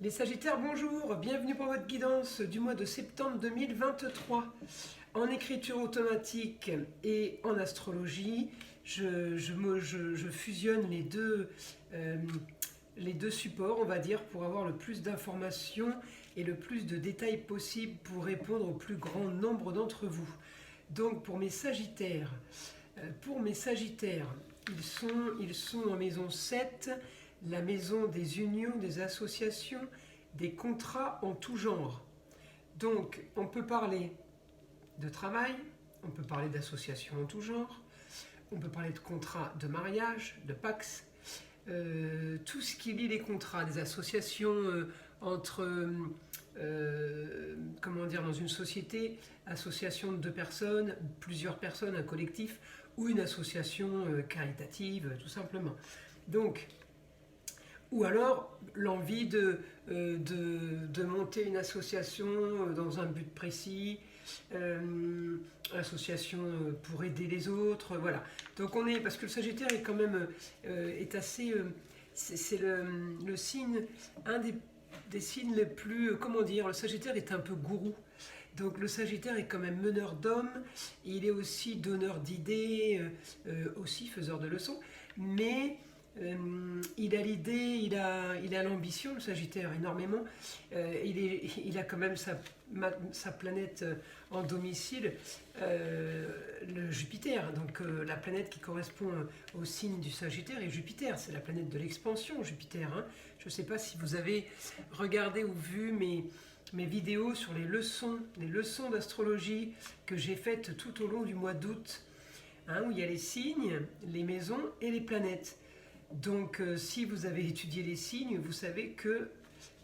Les Sagittaires, bonjour, bienvenue pour votre guidance du mois de septembre 2023. En écriture automatique et en astrologie, je fusionne les deux supports, on va dire, pour avoir le plus d'informations et le plus de détails possible pour répondre au plus grand nombre d'entre vous. Donc pour mes Sagittaires, ils sont en maison 7, la maison des unions, des associations, des contrats en tout genre. Donc on peut parler de travail, on peut parler d'associations en tout genre, on peut parler de contrats de mariage, de Pacs, tout ce qui lie les contrats, des associations entre, comment dire, dans une société, association de 2 personnes, plusieurs personnes, un collectif, ou une association caritative, tout simplement. Donc, ou alors l'envie de monter une association dans un but précis, association pour aider les autres, voilà. Donc on est, parce que le Sagittaire est quand même, est assez, c'est le signe, un des signes les plus, comment dire, le Sagittaire est un peu gourou. Donc le Sagittaire est quand même meneur d'hommes, il est aussi donneur d'idées, aussi faiseur de leçons, mais il a l'idée, il a l'ambition, le Sagittaire, énormément. Il a quand même sa planète en domicile, le Jupiter. Donc la planète qui correspond au signe du Sagittaire est Jupiter. C'est la planète de l'expansion, Jupiter. Hein. Je ne sais pas si vous avez regardé ou vu mes vidéos sur les leçons d'astrologie que j'ai faites tout au long du mois d'août, hein, où il y a les signes, les maisons et les planètes. Donc si vous avez étudié les signes, vous savez que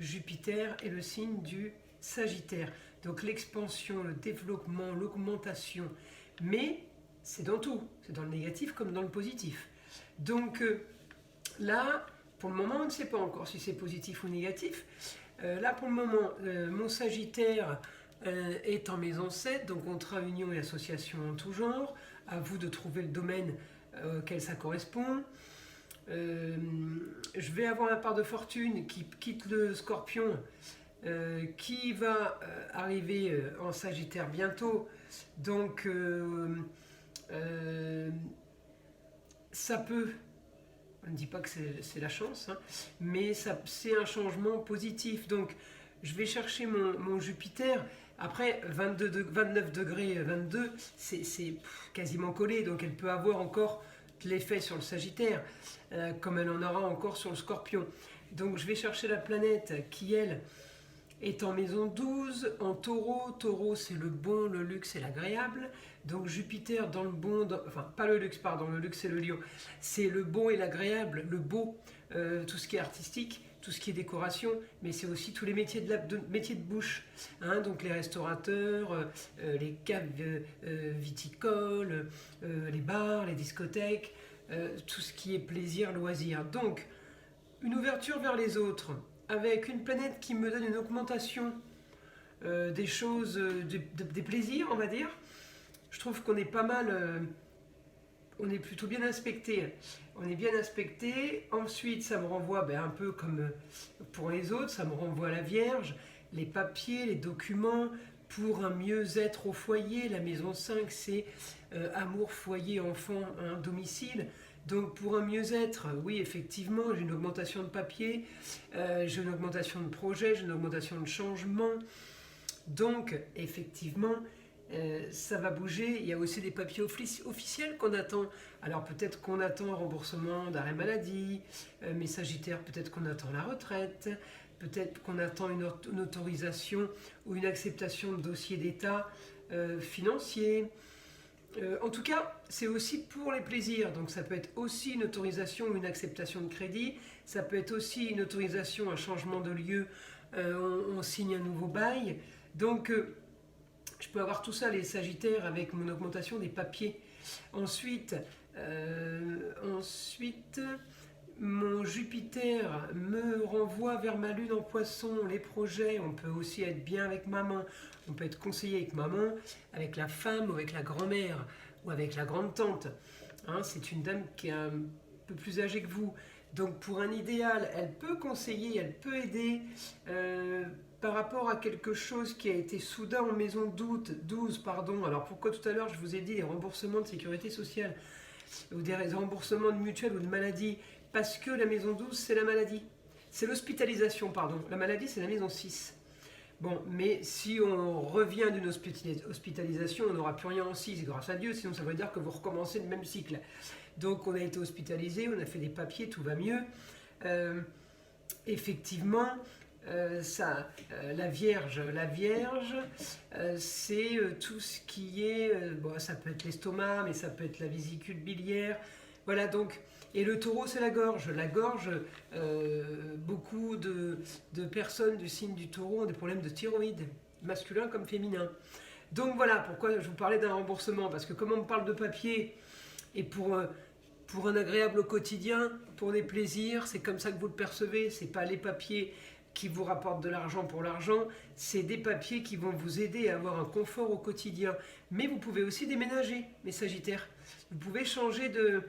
Jupiter est le signe du Sagittaire. Donc l'expansion, le développement, l'augmentation. Mais c'est dans tout, c'est dans le négatif comme dans le positif. Donc là, pour le moment, on ne sait pas encore si c'est positif ou négatif. Là, pour le moment, mon Sagittaire est en maison 7, donc contrat, union et association en tout genre. À vous de trouver le domaine auquel ça correspond. Je vais avoir un part de fortune qui quitte le Scorpion, qui va arriver en Sagittaire bientôt. Donc, ça peut, on ne dit pas que c'est la chance, hein, mais c'est un changement positif. Donc, je vais chercher mon Jupiter. Après, 29 degrés 22, c'est quasiment collé, donc elle peut avoir encore l'effet sur le Sagittaire, comme elle en aura encore sur le Scorpion. Donc je vais chercher la planète qui, elle, est en maison 12, en Taureau. Taureau, c'est le bon, le luxe et l'agréable. Donc Jupiter dans le bon, enfin pas le luxe, pardon, le luxe c'est le Lion. C'est le bon et l'agréable, le beau, tout ce qui est artistique, tout ce qui est décoration, mais c'est aussi tous les métiers métiers de bouche, hein, donc les restaurateurs, les caves viticoles, les bars, les discothèques, tout ce qui est plaisir, loisir. Donc, une ouverture vers les autres, avec une planète qui me donne une augmentation des choses, des plaisirs, on va dire. Je trouve qu'on est pas mal, on est plutôt bien inspecté. On est bien inspecté. Ensuite, ça me renvoie un peu comme pour les autres, ça me renvoie à la Vierge, les papiers, les documents, pour un mieux-être au foyer. La maison 5, c'est amour, foyer, enfant, un domicile. Donc pour un mieux-être, oui, effectivement, j'ai une augmentation de papier, j'ai une augmentation de projet, j'ai une augmentation de changement. Donc, effectivement, ça va bouger. Il y a aussi des papiers officiels qu'on attend. Alors peut-être qu'on attend un remboursement d'arrêt maladie, mais Sagittaire, peut-être qu'on attend la retraite, peut-être qu'on attend une autorisation ou une acceptation de dossier d'État financier. En tout cas, c'est aussi pour les plaisirs. Donc ça peut être aussi une autorisation ou une acceptation de crédit. Ça peut être aussi une autorisation, un changement de lieu. On signe un nouveau bail. Donc je peux avoir tout ça, les Sagittaires, avec mon augmentation des papiers. Ensuite, mon Jupiter me renvoie vers ma lune en Poisson, les projets. On peut aussi être bien avec maman, on peut être conseillé avec maman, avec la femme ou avec la grand-mère ou avec la grande-tante. Hein, c'est une dame qui est un peu plus âgée que vous. Donc pour un idéal, elle peut conseiller, elle peut aider par rapport à quelque chose qui a été soudain en maison 12, pardon. Alors pourquoi tout à l'heure je vous ai dit les remboursements de sécurité sociale ou des remboursements de mutuelle ou de maladie? Parce que la maison 12 c'est la maladie. C'est l'hospitalisation, pardon. La maladie c'est la maison 6. Bon, mais si on revient d'une hospitalisation, on n'aura plus rien en 6, grâce à Dieu, sinon ça veut dire que vous recommencez le même cycle. Donc on a été hospitalisé, on a fait des papiers, tout va mieux. Effectivement, la Vierge, c'est tout ce qui est, bon, ça peut être l'estomac, mais ça peut être la vésicule biliaire. Voilà, donc, et le taureau, c'est la gorge. La gorge, beaucoup de personnes du signe du taureau ont des problèmes de thyroïde, masculin comme féminin. Donc voilà pourquoi je vous parlais d'un remboursement, parce que comme on me parle de papier, et pour un agréable au quotidien, pour des plaisirs, c'est comme ça que vous le percevez, c'est pas les papiers qui vous rapportent de l'argent pour l'argent, c'est des papiers qui vont vous aider à avoir un confort au quotidien. Mais vous pouvez aussi déménager, mes Sagittaires. Vous pouvez changer de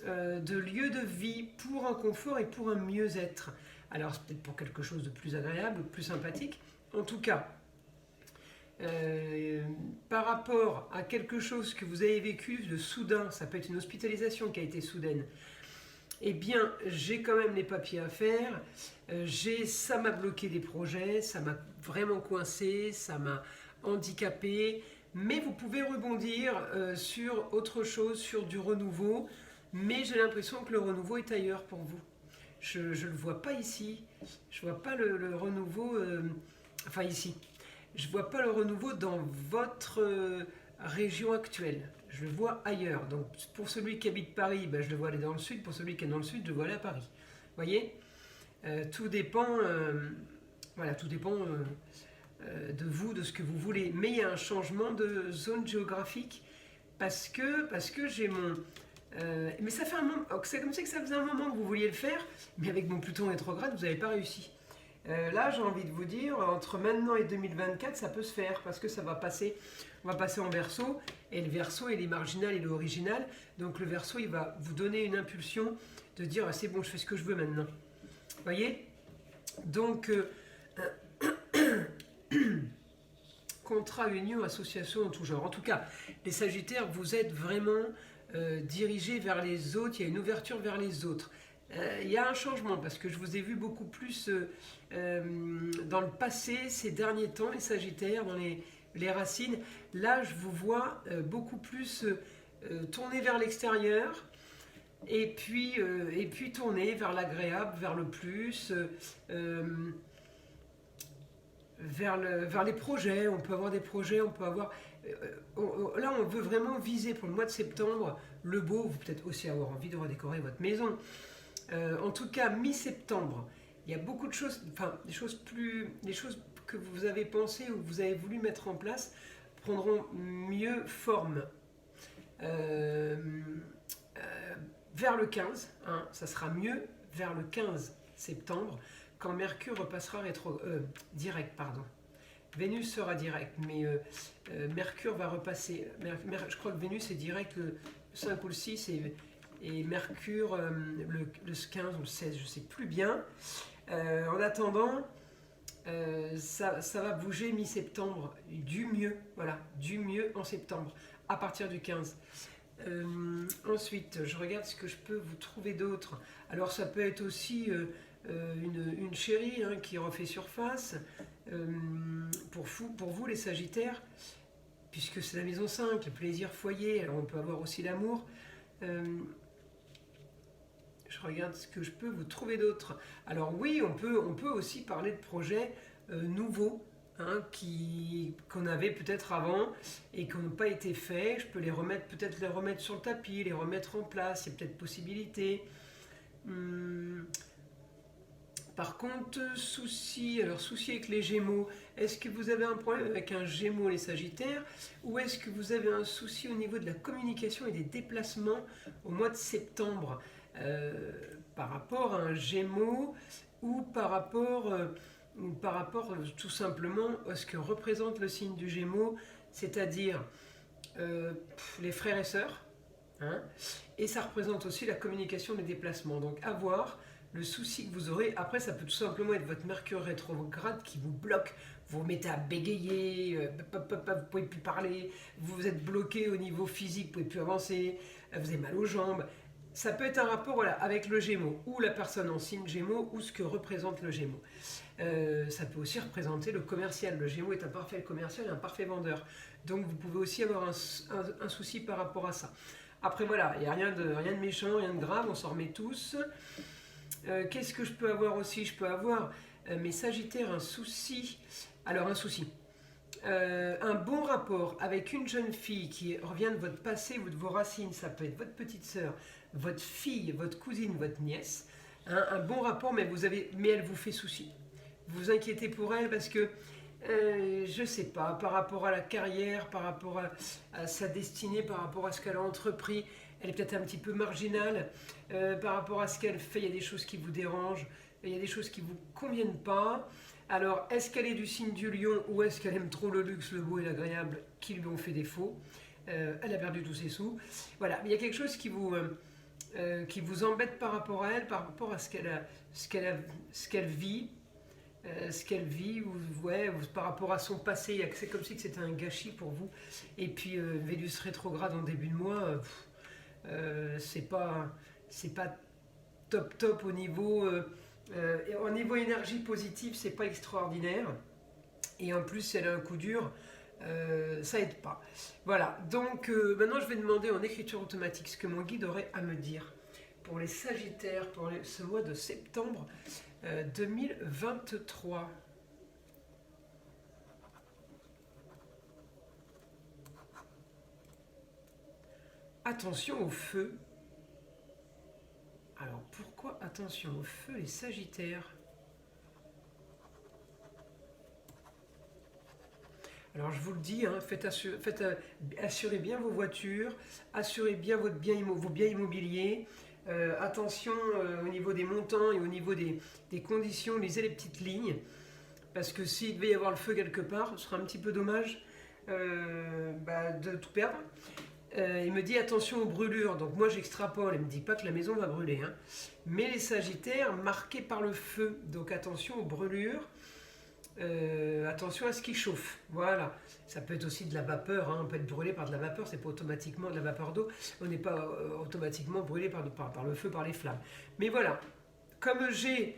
lieu de vie pour un confort et pour un mieux-être. Alors c'est peut-être pour quelque chose de plus agréable, de plus sympathique. En tout cas, par rapport à quelque chose que vous avez vécu de soudain, ça peut être une hospitalisation qui a été soudaine, eh bien j'ai quand même les papiers à faire, ça m'a bloqué des projets, ça m'a vraiment coincé, ça m'a handicapé, mais vous pouvez rebondir sur autre chose, sur du renouveau, mais j'ai l'impression que le renouveau est ailleurs pour vous. Je ne le vois pas ici, je ne vois pas le renouveau, enfin ici. Je ne vois pas le renouveau dans votre région actuelle. Je le vois ailleurs. Donc pour celui qui habite Paris, ben, je le vois aller dans le sud. Pour celui qui est dans le sud, je le vois aller à Paris. Vous voyez, tout dépend, voilà, tout dépend de vous, de ce que vous voulez. Mais il y a un changement de zone géographique parce que j'ai mon... mais ça fait un moment, c'est comme ça que ça faisait un moment que vous vouliez le faire, mais avec mon Pluton rétrograde, vous n'avez pas réussi. Là, j'ai envie de vous dire, entre maintenant et 2024, ça peut se faire parce que ça va passer, on va passer en Verseau, et le Verseau, il est marginal, il est original, donc le Verseau, il va vous donner une impulsion de dire, ah, c'est bon, je fais ce que je veux maintenant. Vous voyez? Donc, contrat, union, association en tout genre. En tout cas, les Sagittaires, vous êtes vraiment dirigés vers les autres, il y a une ouverture vers les autres. Il y a un changement parce que je vous ai vu beaucoup plus dans le passé, ces derniers temps, les Sagittaires, dans les racines. Là, je vous vois beaucoup plus tourner vers l'extérieur et puis tourner vers l'agréable, vers le plus, vers les projets. On peut avoir des projets, on peut avoir... là, on veut vraiment viser pour le mois de septembre le beau. Vous peut-être aussi avoir envie de redécorer votre maison. En tout cas, mi-septembre, il y a beaucoup de choses, enfin, des choses que vous avez pensé ou que vous avez voulu mettre en place prendront mieux forme vers le 15, hein, ça sera mieux vers le 15 septembre, quand Mercure repassera direct, pardon. Vénus sera direct, mais Mercure va repasser, je crois que Vénus est direct le 5 ou le 6, et Mercure le 15 ou le 16, je ne sais plus bien. En attendant, ça va bouger mi-septembre, du mieux, voilà, du mieux en septembre, à partir du 15. Ensuite, je regarde ce que je peux vous trouver d'autre. Alors ça peut être aussi une chérie hein, qui refait surface, pour vous les Sagittaires, puisque c'est la maison 5, le plaisir foyer, alors on peut avoir aussi l'amour. Je regarde ce que je peux vous trouver d'autre. Alors oui, on peut aussi parler de projets nouveaux, hein, qu'on avait peut-être avant et qui n'ont pas été faits. Je peux peut-être les remettre sur le tapis, les remettre en place, il y a peut-être possibilité. Par contre, souci avec les Gémeaux. Est-ce que vous avez un problème avec un Gémeaux, les Sagittaires, ou est-ce que vous avez un souci au niveau de la communication et des déplacements au mois de septembre par rapport à un Gémeaux ou par rapport tout simplement à ce que représente le signe du Gémeaux, c'est-à-dire les frères et sœurs, hein, et ça représente aussi la communication des déplacements. Donc à voir le souci que vous aurez. Après, ça peut tout simplement être votre Mercure rétrograde qui vous bloque. Vous vous mettez à bégayer, vous ne pouvez plus parler, vous êtes bloqué au niveau physique, vous ne pouvez plus avancer, vous avez mal aux jambes. Ça peut être un rapport voilà, avec le Gémeaux, ou la personne en signe Gémeaux, ou ce que représente le Gémeaux. Ça peut aussi représenter le commercial. Le Gémeaux est un parfait commercial et un parfait vendeur. Donc vous pouvez aussi avoir un souci par rapport à ça. Après voilà, il n'y a rien de méchant, rien de grave, on s'en remet tous. Qu'est-ce que je peux avoir aussi? Je peux avoir, mes Sagittaires, un souci. Alors un souci. Un bon rapport avec une jeune fille qui revient de votre passé ou de vos racines, ça peut être votre petite sœur, votre fille, votre cousine, votre nièce. Hein, un bon rapport, mais elle vous fait souci. Vous vous inquiétez pour elle parce que, je ne sais pas, par rapport à la carrière, par rapport à sa destinée, par rapport à ce qu'elle a entrepris, elle est peut-être un petit peu marginale. Par rapport à ce qu'elle fait, il y a des choses qui vous dérangent, il y a des choses qui ne vous conviennent pas. Alors, est-ce qu'elle est du signe du lion ou est-ce qu'elle aime trop le luxe, le beau et l'agréable qui lui ont fait défaut? Elle a perdu tous ses sous. Voilà, il y a quelque chose qui vous embête par rapport à elle, par rapport à ce qu'elle vit. Ou par rapport à son passé, c'est comme si c'était un gâchis pour vous. Et puis Vénus rétrograde en début de mois, c'est pas top au niveau énergie positive, c'est pas extraordinaire. Et en plus, elle a un coup dur, ça aide pas. Voilà, donc maintenant je vais demander en écriture automatique ce que mon guide aurait à me dire pour les Sagittaires, pour ce mois de septembre 2023. Attention au feu. Alors pourquoi attention au feu les Sagittaires? Alors je vous le dis, hein, assurez bien vos voitures, assurez bien vos biens immobiliers. Attention au niveau des montants et au niveau des conditions, lisez les petites lignes. Parce que s'il devait y avoir le feu quelque part, ce serait un petit peu dommage de tout perdre. Il me dit attention aux brûlures, donc moi j'extrapole, il ne me dit pas que la maison va brûler. Hein. Mais les Sagittaires marqués par le feu, donc attention aux brûlures. Attention à ce qui chauffe, voilà. Ça peut être aussi de la vapeur, hein. On peut être brûlé par de la vapeur, c'est pas automatiquement de la vapeur d'eau, on n'est pas automatiquement brûlé par le feu, par les flammes. Mais voilà, comme j'ai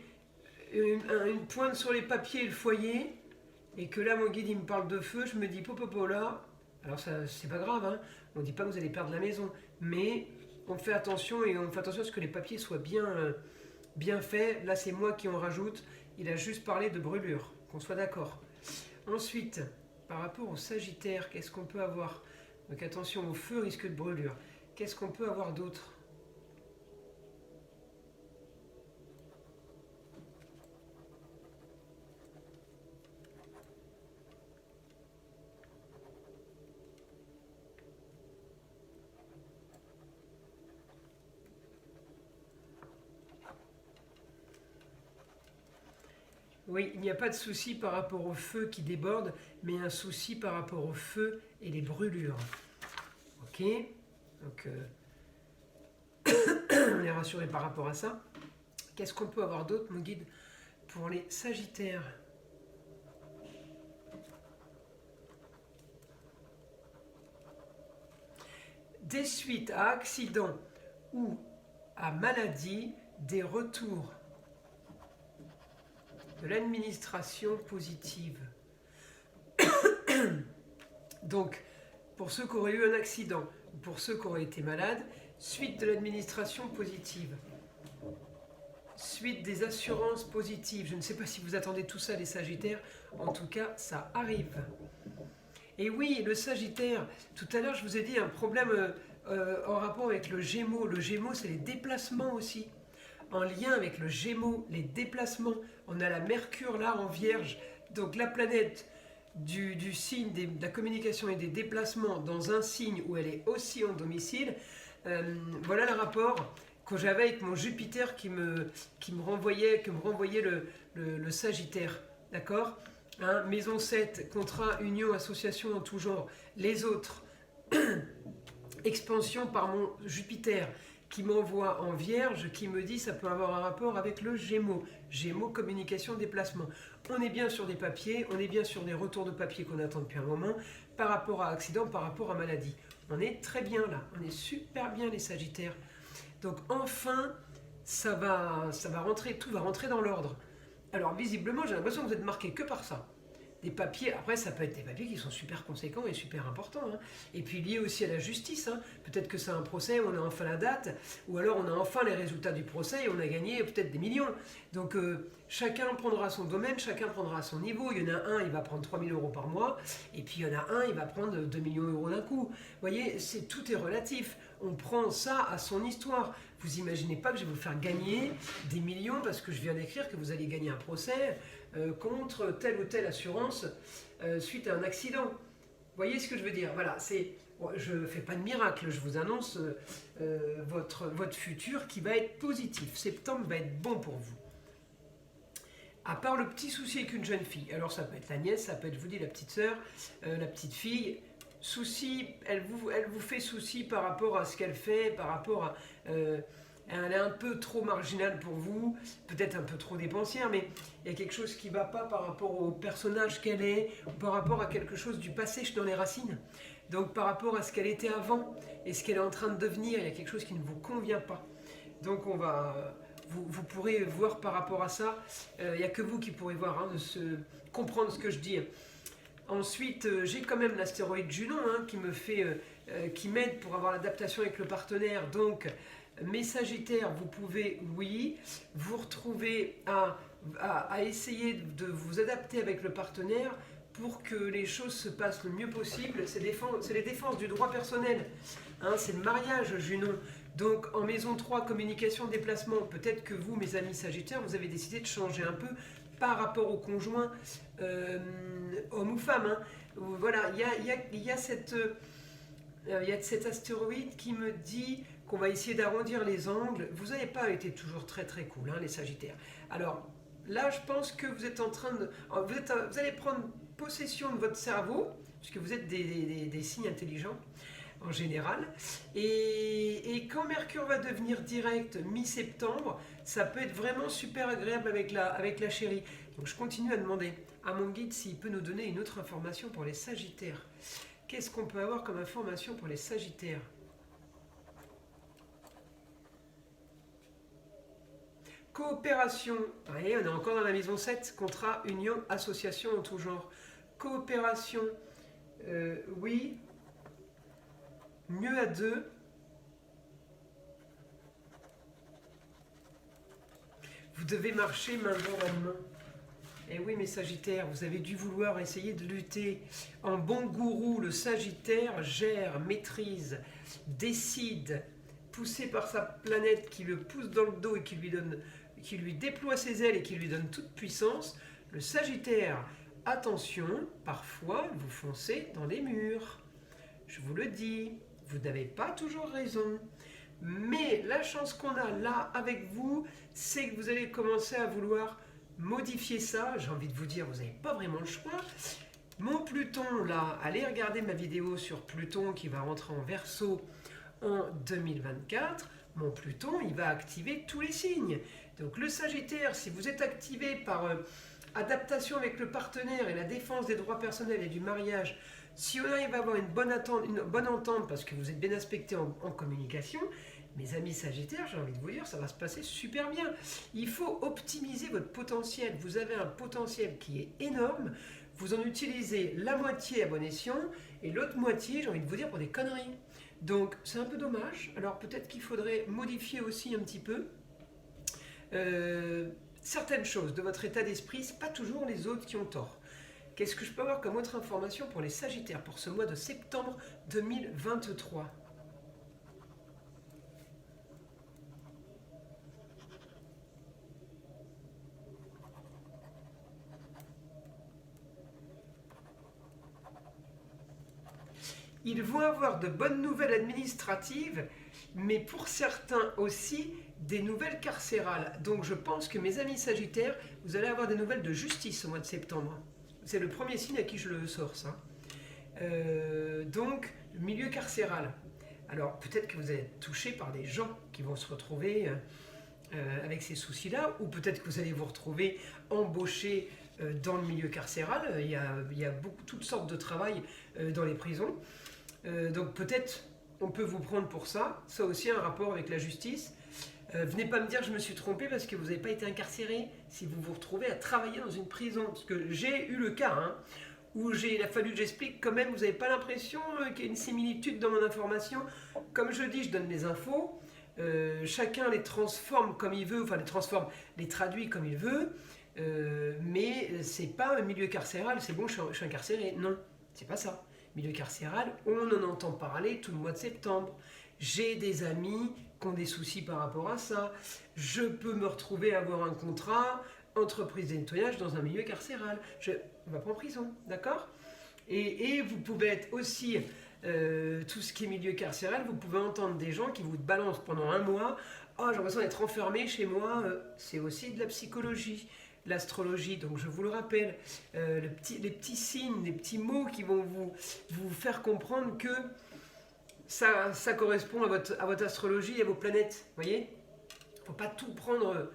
une pointe sur les papiers et le foyer, et que là mon guide il me parle de feu, je me dis popopo là, alors ça c'est pas grave, hein. On ne dit pas que vous allez perdre la maison, mais on fait attention et on fait attention à ce que les papiers soient bien faits. Là c'est moi qui en rajoute, il a juste parlé de brûlure. Qu'on soit d'accord. Ensuite, par rapport au Sagittaire, qu'est-ce qu'on peut avoir? Donc attention au feu, risque de brûlure. Qu'est-ce qu'on peut avoir d'autre? Oui, il n'y a pas de souci par rapport au feu qui déborde, mais un souci par rapport au feu et les brûlures. Ok, donc on est rassuré par rapport à ça. Qu'est-ce qu'on peut avoir d'autre, mon guide, pour les Sagittaires? Des suites à accident ou à maladie, des retours de l'administration positive. Donc, pour ceux qui auraient eu un accident, ou pour ceux qui auraient été malades, suite de l'administration positive. Suite des assurances positives. Je ne sais pas si vous attendez tout ça, les Sagittaires. En tout cas, ça arrive. Et oui, le Sagittaire, tout à l'heure, je vous ai dit un problème en rapport avec le Gémeaux. Le Gémeaux, c'est les déplacements aussi. En lien avec le Gémeaux, les déplacements. On a la Mercure là en Vierge, donc la planète du signe de la communication et des déplacements dans un signe où elle est aussi en domicile. Voilà le rapport que j'avais avec mon Jupiter qui me renvoyait le Sagittaire. D'accord, hein, maison 7, contrat, union, association en tout genre. Les autres, expansion par mon Jupiter qui m'envoie en Vierge, qui me dit ça peut avoir un rapport avec le Gémeaux. Gémeaux, communication, déplacement. On est bien sur des papiers, on est bien sur des retours de papier qu'on attend depuis un moment, par rapport à accident, par rapport à maladie. On est très bien là, on est super bien les Sagittaires. Donc enfin, ça va rentrer, tout va rentrer dans l'ordre. Alors visiblement, j'ai l'impression que vous êtes marqué que par ça. Des papiers, après ça peut être des papiers qui sont super conséquents et super importants, hein. Et puis liés aussi à la justice, hein. Peut-être que c'est un procès, on a enfin la date, ou alors on a enfin les résultats du procès et on a gagné peut-être des millions. Donc chacun prendra son domaine, chacun prendra son niveau. Il y en a un, il va prendre 3 000 € par mois, et puis il y en a un, il va prendre 2 millions d'euros d'un coup. Vous voyez, tout est relatif. On prend ça à son histoire. Vous imaginez pas que je vais vous faire gagner des millions parce que je viens d'écrire que vous allez gagner un procès contre telle ou telle assurance suite à un accident. Vous voyez ce que je veux dire? Voilà, je ne fais pas de miracle, je vous annonce votre futur qui va être positif. Septembre va être bon pour vous. À part le petit souci avec une jeune fille, alors ça peut être la nièce, ça peut être, je vous dis, la petite sœur, la petite fille. Souci, elle vous fait souci par rapport à ce qu'elle fait, par rapport à... elle est un peu trop marginale pour vous, peut-être un peu trop dépensière, mais il y a quelque chose qui ne va pas par rapport au personnage qu'elle est, ou par rapport à quelque chose du passé dans les racines. Donc par rapport à ce qu'elle était avant, et ce qu'elle est en train de devenir, il y a quelque chose qui ne vous convient pas. Donc vous pourrez voir par rapport à ça, il n'y a que vous qui pourrez voir, hein, comprendre ce que je dis. Ensuite, j'ai quand même l'astéroïde Junon, hein, qui m'aide pour avoir l'adaptation avec le partenaire. Donc, mes Sagittaires, vous pouvez, oui, vous retrouver à essayer de vous adapter avec le partenaire pour que les choses se passent le mieux possible. C'est les défenses du droit personnel, hein, c'est le mariage Junon. Donc en maison 3, communication, déplacement, peut-être que vous, mes amis Sagittaires, vous avez décidé de changer un peu par rapport au conjoint, homme ou femme, hein. Voilà, il y a cet astéroïde qui me dit qu'on va essayer d'arrondir les angles. Vous n'avez pas été toujours très très cool, hein, les Sagittaires. Alors là, je pense que vous êtes en train de... Vous allez prendre possession de votre cerveau, puisque vous êtes des signes intelligents en général. Et quand Mercure va devenir direct mi-septembre, ça peut être vraiment super agréable avec la chérie. Donc je continue à demander à mon guide s'il peut nous donner une autre information pour les Sagittaires. Qu'est-ce qu'on peut avoir comme information pour les Sagittaires? Coopération. Voyez, on est encore dans la maison 7. Contrat, union, association en tout genre. Coopération. Oui. Mieux à deux. Vous devez marcher main dans la main. Et oui, mes Sagittaires, vous avez dû vouloir essayer de lutter. En bon gourou, le Sagittaire gère, maîtrise, décide, poussé par sa planète qui le pousse dans le dos et qui lui déploie ses ailes et qui lui donne toute puissance. Le Sagittaire, attention, parfois vous foncez dans des murs. Je vous le dis, vous n'avez pas toujours raison. Mais la chance qu'on a là avec vous, c'est que vous allez commencer à vouloir modifier ça. J'ai envie de vous dire, vous n'avez pas vraiment le choix. Mon Pluton, là, allez regarder ma vidéo sur Pluton qui va rentrer en Verseau en 2024. Mon Pluton, il va activer tous les signes. Donc le Sagittaire, si vous êtes activé par adaptation avec le partenaire et la défense des droits personnels et du mariage, si on arrive à avoir une bonne entente parce que vous êtes bien aspecté en communication, mes amis Sagittaires, j'ai envie de vous dire, ça va se passer super bien. Il faut optimiser votre potentiel. Vous avez un potentiel qui est énorme. Vous en utilisez la moitié à bon escient et l'autre moitié, j'ai envie de vous dire, pour des conneries. Donc c'est un peu dommage. Alors peut-être qu'il faudrait modifier aussi un petit peu certaines choses de votre état d'esprit. C'est pas toujours les autres qui ont tort. Qu'est-ce que je peux avoir comme autre information pour les Sagittaires pour ce mois de septembre 2023 ? Ils vont avoir de bonnes nouvelles administratives, mais pour certains aussi des nouvelles carcérales. Donc je pense que mes amis Sagittaires, vous allez avoir des nouvelles de justice au mois de septembre. C'est le premier signe à qui je le sors, ça. Donc, milieu carcéral. Alors peut-être que vous allez être touché par des gens qui vont se retrouver avec ces soucis-là, ou peut-être que vous allez vous retrouver embauché dans le milieu carcéral. Il y a toutes sortes de travail dans les prisons. Donc peut-être on peut vous prendre pour ça. Ça aussi un rapport avec la justice. Venez pas me dire que je me suis trompé parce que vous n'avez pas été incarcéré si vous vous retrouvez à travailler dans une prison. Parce que j'ai eu le cas où il a fallu que j'explique quand même, vous n'avez pas l'impression qu'il y a une similitude dans mon information. Comme je dis, je donne les infos, chacun les transforme comme il veut, enfin les traduit comme il veut, mais c'est pas un milieu carcéral, c'est bon, je suis incarcéré. Non, c'est pas ça. Milieu carcéral, on en entend parler tout le mois de septembre. J'ai des amis qui ont des soucis par rapport à ça. Je peux me retrouver à avoir un contrat, entreprise de nettoyage dans un milieu carcéral. On va pas en prison, d'accord ? Et vous pouvez être aussi, tout ce qui est milieu carcéral, vous pouvez entendre des gens qui vous balancent pendant un mois. Oh, j'ai l'impression d'être enfermé chez moi. C'est aussi de la psychologie. L'astrologie, donc je vous le rappelle, les petits signes, les petits mots qui vont vous faire comprendre que ça correspond à votre astrologie et à vos planètes, voyez ? Il ne faut pas tout prendre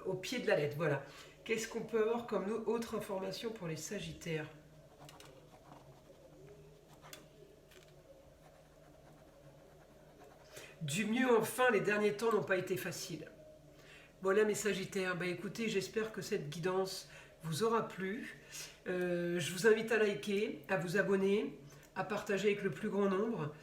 au pied de la lettre, voilà. Qu'est-ce qu'on peut avoir comme autre information pour les Sagittaires ? Du mieux enfin, les derniers temps n'ont pas été faciles. Voilà mes Sagittaires, écoutez, j'espère que cette guidance vous aura plu. Je vous invite à liker, à vous abonner, à partager avec le plus grand nombre.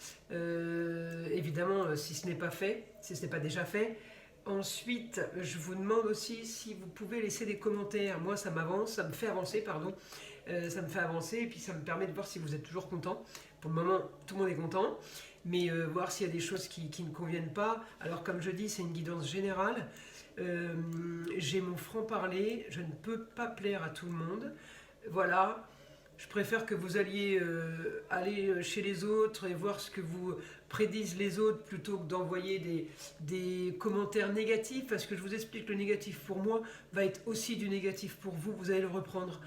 Évidemment, si ce n'est pas fait, si ce n'est pas déjà fait. Ensuite, je vous demande aussi si vous pouvez laisser des commentaires. Moi, ça me fait avancer, pardon. Ça me fait avancer et puis ça me permet de voir si vous êtes toujours content. Pour le moment, tout le monde est content. Mais voir s'il y a des choses qui ne conviennent pas. Alors, comme je dis, c'est une guidance générale. J'ai mon franc-parler, je ne peux pas plaire à tout le monde. Voilà, je préfère que vous alliez aller chez les autres et voir ce que vous prédisent les autres plutôt que d'envoyer des commentaires négatifs, parce que je vous explique, le négatif pour moi va être aussi du négatif pour vous, vous allez le reprendre.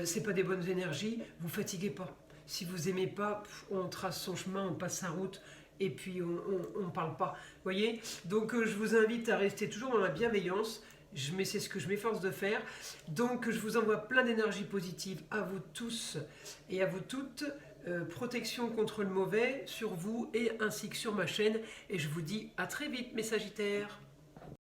C'est pas des bonnes énergies, vous fatiguez pas. Si vous aimez pas, on trace son chemin, on passe sa route, et puis on ne parle pas. Voyez ? Donc je vous invite à rester toujours dans la bienveillance. C'est ce que je m'efforce de faire. Donc je vous envoie plein d'énergie positive à vous tous et à vous toutes. Protection contre le mauvais sur vous et ainsi que sur ma chaîne. Et je vous dis à très vite mes Sagittaires.